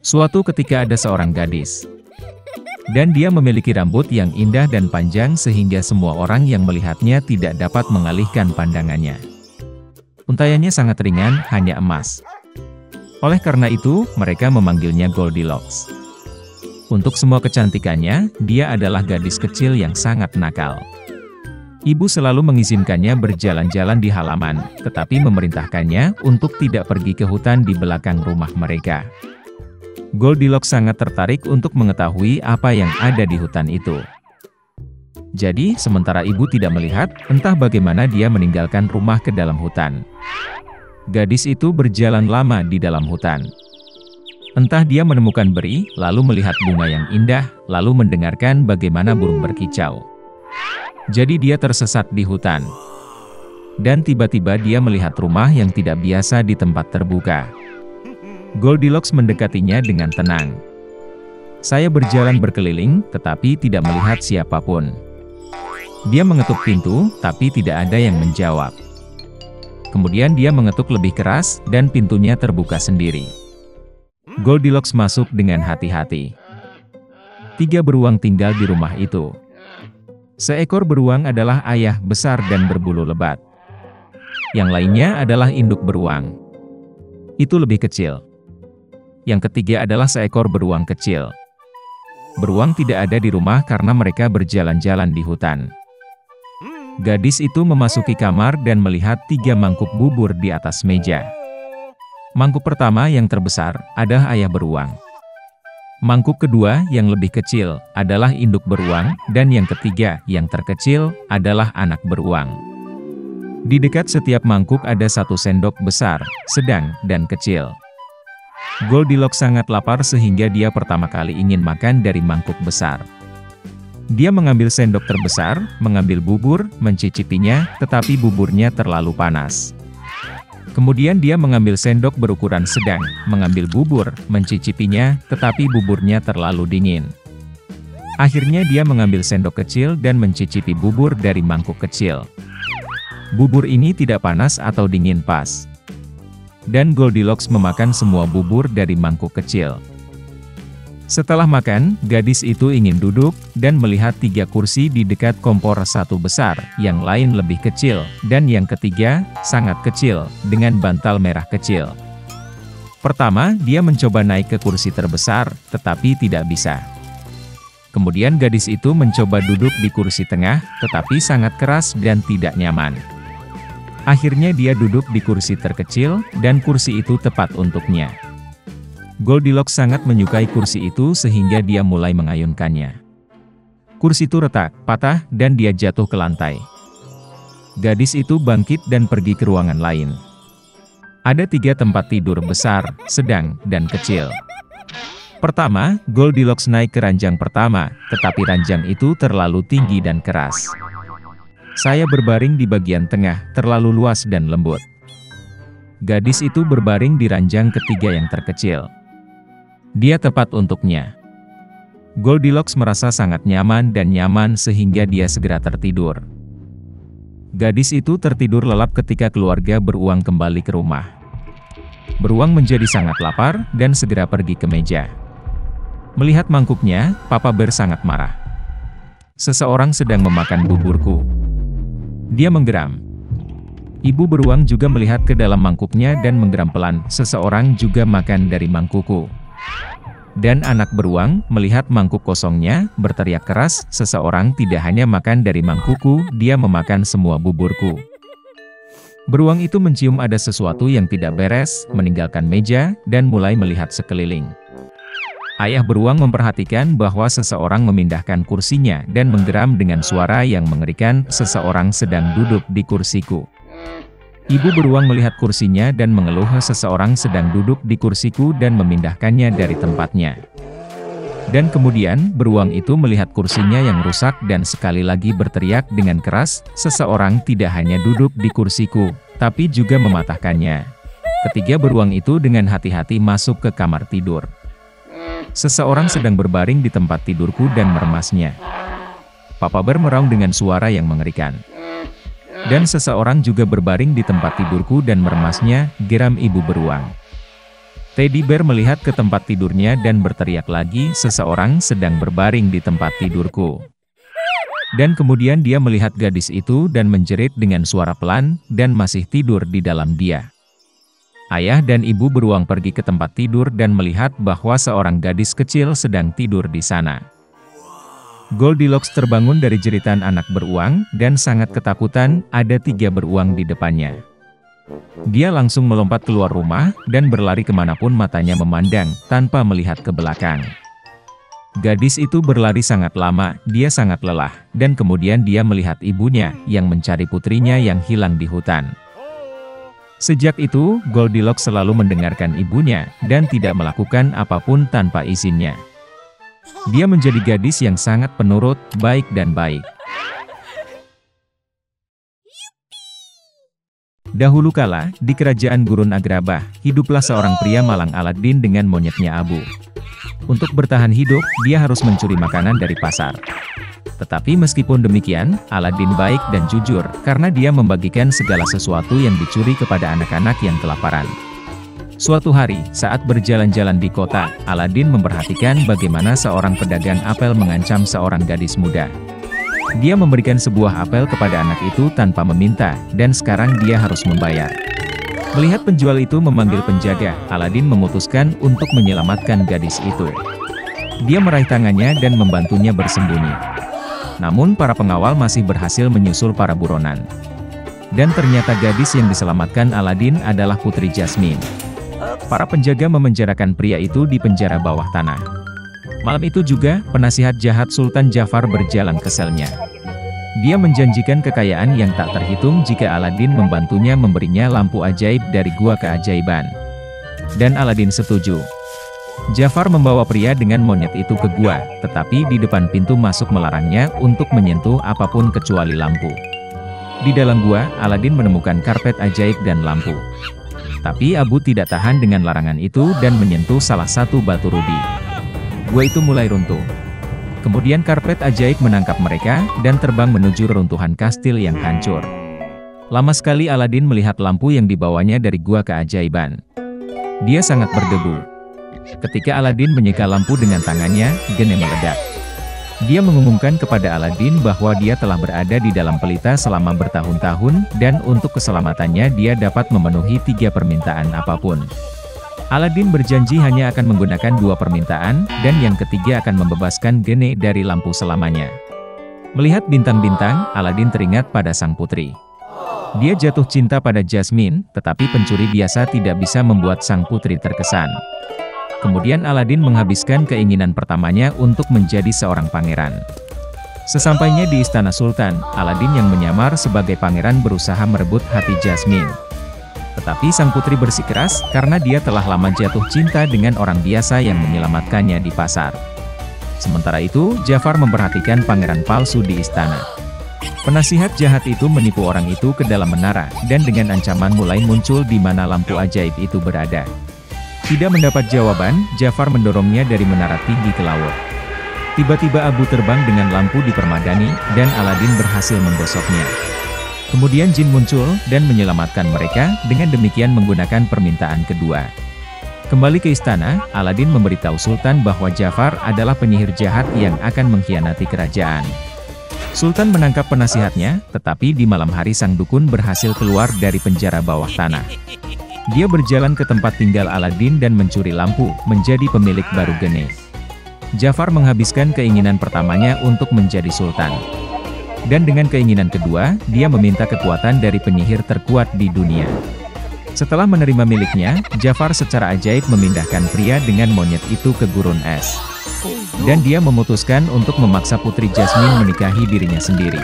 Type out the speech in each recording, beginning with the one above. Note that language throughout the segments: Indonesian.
Suatu ketika ada seorang gadis. Dan dia memiliki rambut yang indah dan panjang sehingga semua orang yang melihatnya tidak dapat mengalihkan pandangannya. Untaiannya sangat ringan, hanya emas. Oleh karena itu, mereka memanggilnya Goldilocks. Untuk semua kecantikannya, dia adalah gadis kecil yang sangat nakal. Ibu selalu mengizinkannya berjalan-jalan di halaman, tetapi memerintahkannya untuk tidak pergi ke hutan di belakang rumah mereka. Goldilocks sangat tertarik untuk mengetahui apa yang ada di hutan itu. Jadi, sementara ibu tidak melihat, entah bagaimana dia meninggalkan rumah ke dalam hutan. Gadis itu berjalan lama di dalam hutan. Entah dia menemukan beri, lalu melihat bunga yang indah, lalu mendengarkan bagaimana burung berkicau. Jadi dia tersesat di hutan. Dan tiba-tiba dia melihat rumah yang tidak biasa di tempat terbuka. Goldilocks mendekatinya dengan tenang. Saya berjalan berkeliling, tetapi tidak melihat siapapun. Dia mengetuk pintu, tapi tidak ada yang menjawab. Kemudian dia mengetuk lebih keras, dan pintunya terbuka sendiri. Goldilocks masuk dengan hati-hati. 3 beruang tinggal di rumah itu. Seekor beruang adalah ayah besar dan berbulu lebat. Yang lainnya adalah induk beruang. Itu lebih kecil. Yang ketiga adalah seekor beruang kecil. Beruang tidak ada di rumah karena mereka berjalan-jalan di hutan. Gadis itu memasuki kamar dan melihat 3 mangkuk bubur di atas meja. Mangkuk pertama yang terbesar adalah ayah beruang. Mangkuk kedua yang lebih kecil adalah induk beruang, dan yang ketiga yang terkecil adalah anak beruang. Di dekat setiap mangkuk ada 1 sendok besar, sedang, dan kecil. Goldilocks sangat lapar sehingga dia pertama kali ingin makan dari mangkuk besar. Dia mengambil sendok terbesar, mengambil bubur, mencicipinya, tetapi buburnya terlalu panas. Kemudian dia mengambil sendok berukuran sedang, mengambil bubur, mencicipinya, tetapi buburnya terlalu dingin. Akhirnya dia mengambil sendok kecil dan mencicipi bubur dari mangkuk kecil. Bubur ini tidak panas atau dingin pas. Dan Goldilocks memakan semua bubur dari mangkuk kecil. Setelah makan, gadis itu ingin duduk, dan melihat 3 kursi di dekat kompor, 1 besar, yang lain lebih kecil, dan yang ketiga, sangat kecil, dengan bantal merah kecil. Pertama, dia mencoba naik ke kursi terbesar, tetapi tidak bisa. Kemudian gadis itu mencoba duduk di kursi tengah, tetapi sangat keras dan tidak nyaman. Akhirnya dia duduk di kursi terkecil, dan kursi itu tepat untuknya. Goldilocks sangat menyukai kursi itu sehingga dia mulai mengayunkannya. Kursi itu retak, patah, dan dia jatuh ke lantai. Gadis itu bangkit dan pergi ke ruangan lain. Ada 3 tempat tidur besar, sedang, dan kecil. Pertama, Goldilocks naik ke ranjang pertama, tetapi ranjang itu terlalu tinggi dan keras. Saya berbaring di bagian tengah, terlalu luas dan lembut. Gadis itu berbaring di ranjang ketiga yang terkecil. Dia tepat untuknya. Goldilocks merasa sangat nyaman dan nyaman sehingga dia segera tertidur. Gadis itu tertidur lelap ketika keluarga beruang kembali ke rumah. Beruang menjadi sangat lapar dan segera pergi ke meja. Melihat mangkuknya, Papa Bear sangat marah. Seseorang sedang memakan buburku. Dia menggeram. Ibu beruang juga melihat ke dalam mangkuknya dan menggeram pelan. Seseorang juga makan dari mangkukku. Dan anak beruang melihat mangkuk kosongnya, berteriak keras, seseorang tidak hanya makan dari mangkukku, dia memakan semua buburku. Beruang itu mencium ada sesuatu yang tidak beres, meninggalkan meja, dan mulai melihat sekeliling. Ayah beruang memperhatikan bahwa seseorang memindahkan kursinya dan menggeram dengan suara yang mengerikan, seseorang sedang duduk di kursiku. Ibu beruang melihat kursinya dan mengeluh, seseorang sedang duduk di kursiku dan memindahkannya dari tempatnya. Dan kemudian, beruang itu melihat kursinya yang rusak dan sekali lagi berteriak dengan keras, seseorang tidak hanya duduk di kursiku, tapi juga mematahkannya. Ketiga beruang itu dengan hati-hati masuk ke kamar tidur. Seseorang sedang berbaring di tempat tidurku dan meremasnya. Papa Bear meraung dengan suara yang mengerikan. Dan seseorang juga berbaring di tempat tidurku dan meremasnya, geram ibu beruang. Teddy Bear melihat ke tempat tidurnya dan berteriak lagi, "Seseorang sedang berbaring di tempat tidurku." Dan kemudian dia melihat gadis itu dan menjerit dengan suara pelan, dan masih tidur di dalam dia. Ayah dan ibu beruang pergi ke tempat tidur dan melihat bahwa seorang gadis kecil sedang tidur di sana. Goldilocks terbangun dari jeritan anak beruang, dan sangat ketakutan. Ada 3 beruang di depannya. Dia langsung melompat keluar rumah, dan berlari kemanapun matanya memandang, tanpa melihat ke belakang. Gadis itu berlari sangat lama, dia sangat lelah, dan kemudian dia melihat ibunya, yang mencari putrinya yang hilang di hutan. Sejak itu, Goldilocks selalu mendengarkan ibunya, dan tidak melakukan apapun tanpa izinnya. Dia menjadi gadis yang sangat penurut, baik dan baik. Dahulu kala, di kerajaan Gurun Agrabah, hiduplah seorang pria malang Aladin dengan monyetnya Abu. Untuk bertahan hidup, dia harus mencuri makanan dari pasar. Tetapi meskipun demikian, Aladin baik dan jujur, karena dia membagikan segala sesuatu yang dicuri kepada anak-anak yang kelaparan. Suatu hari, saat berjalan-jalan di kota, Aladin memperhatikan bagaimana seorang pedagang apel mengancam seorang gadis muda. Dia memberikan sebuah apel kepada anak itu tanpa meminta, dan sekarang dia harus membayar. Melihat penjual itu memanggil penjaga, Aladin memutuskan untuk menyelamatkan gadis itu. Dia meraih tangannya dan membantunya bersembunyi. Namun para pengawal masih berhasil menyusul para buronan. Dan ternyata gadis yang diselamatkan Aladin adalah Putri Jasmine. Para penjaga memenjarakan pria itu di penjara bawah tanah. Malam itu juga, penasihat jahat Sultan Jafar berjalan ke selnya. Dia menjanjikan kekayaan yang tak terhitung jika Aladin membantunya memberinya lampu ajaib dari gua keajaiban. Dan Aladin setuju. Jafar membawa pria dengan monyet itu ke gua, tetapi di depan pintu masuk melarangnya untuk menyentuh apapun kecuali lampu. Di dalam gua, Aladin menemukan karpet ajaib dan lampu. Tapi Abu tidak tahan dengan larangan itu dan menyentuh salah satu batu rudi. Gua itu mulai runtuh. Kemudian karpet ajaib menangkap mereka, dan terbang menuju reruntuhan kastil yang hancur. Lama sekali Aladin melihat lampu yang dibawanya dari gua keajaiban. Dia sangat berdebu. Ketika Aladin menyeka lampu dengan tangannya, geni meledak. Dia mengumumkan kepada Aladin bahwa dia telah berada di dalam pelita selama bertahun-tahun, dan untuk keselamatannya dia dapat memenuhi 3 permintaan apapun. Aladin berjanji hanya akan menggunakan 2 permintaan, dan yang ketiga akan membebaskan geni dari lampu selamanya. Melihat bintang-bintang, Aladin teringat pada sang putri. Dia jatuh cinta pada Jasmine, tetapi pencuri biasa tidak bisa membuat sang putri terkesan. Kemudian Aladin menghabiskan keinginan pertamanya untuk menjadi seorang pangeran. Sesampainya di istana Sultan, Aladin yang menyamar sebagai pangeran berusaha merebut hati Jasmine. Tetapi sang putri bersikeras, karena dia telah lama jatuh cinta dengan orang biasa yang menyelamatkannya di pasar. Sementara itu, Jafar memperhatikan pangeran palsu di istana. Penasihat jahat itu menipu orang itu ke dalam menara, dan dengan ancaman mulai muncul di mana lampu ajaib itu berada. Tidak mendapat jawaban, Jafar mendorongnya dari menara tinggi ke laut. Tiba-tiba Abu terbang dengan lampu di permadani, dan Aladin berhasil menggosoknya. Kemudian jin muncul, dan menyelamatkan mereka, dengan demikian menggunakan permintaan kedua. Kembali ke istana, Aladin memberitahu Sultan bahwa Jafar adalah penyihir jahat yang akan mengkhianati kerajaan. Sultan menangkap penasihatnya, tetapi di malam hari sang dukun berhasil keluar dari penjara bawah tanah. Dia berjalan ke tempat tinggal Aladin dan mencuri lampu, menjadi pemilik baru geni. Jafar menghabiskan keinginan pertamanya untuk menjadi sultan. Dan dengan keinginan kedua, dia meminta kekuatan dari penyihir terkuat di dunia. Setelah menerima miliknya, Jafar secara ajaib memindahkan pria dengan monyet itu ke gurun es. Dan dia memutuskan untuk memaksa Putri Jasmine menikahi dirinya sendiri.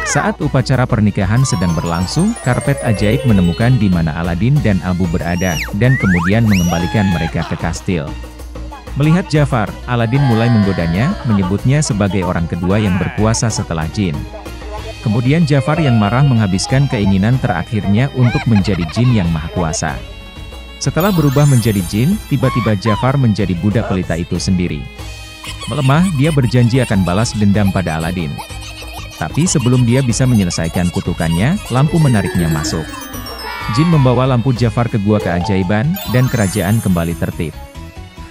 Saat upacara pernikahan sedang berlangsung, karpet ajaib menemukan di mana Aladin dan Abu berada, dan kemudian mengembalikan mereka ke kastil. Melihat Jafar, Aladin mulai menggodanya, menyebutnya sebagai orang kedua yang berkuasa setelah jin. Kemudian Jafar yang marah menghabiskan keinginan terakhirnya untuk menjadi jin yang maha kuasa. Setelah berubah menjadi jin, tiba-tiba Jafar menjadi budak pelita itu sendiri. Melemah, dia berjanji akan balas dendam pada Aladin. Tapi sebelum dia bisa menyelesaikan kutukannya, lampu menariknya masuk. Jin membawa lampu Jafar ke gua keajaiban, dan kerajaan kembali tertib.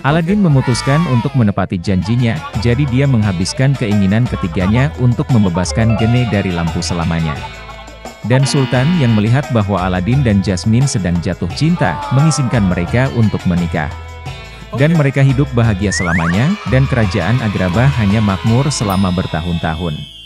Aladin memutuskan untuk menepati janjinya, jadi dia menghabiskan keinginan ketiganya untuk membebaskan Gene dari lampu selamanya. Dan Sultan yang melihat bahwa Aladin dan Jasmine sedang jatuh cinta, mengizinkan mereka untuk menikah. Dan mereka hidup bahagia selamanya, dan kerajaan Agrabah hanya makmur selama bertahun-tahun.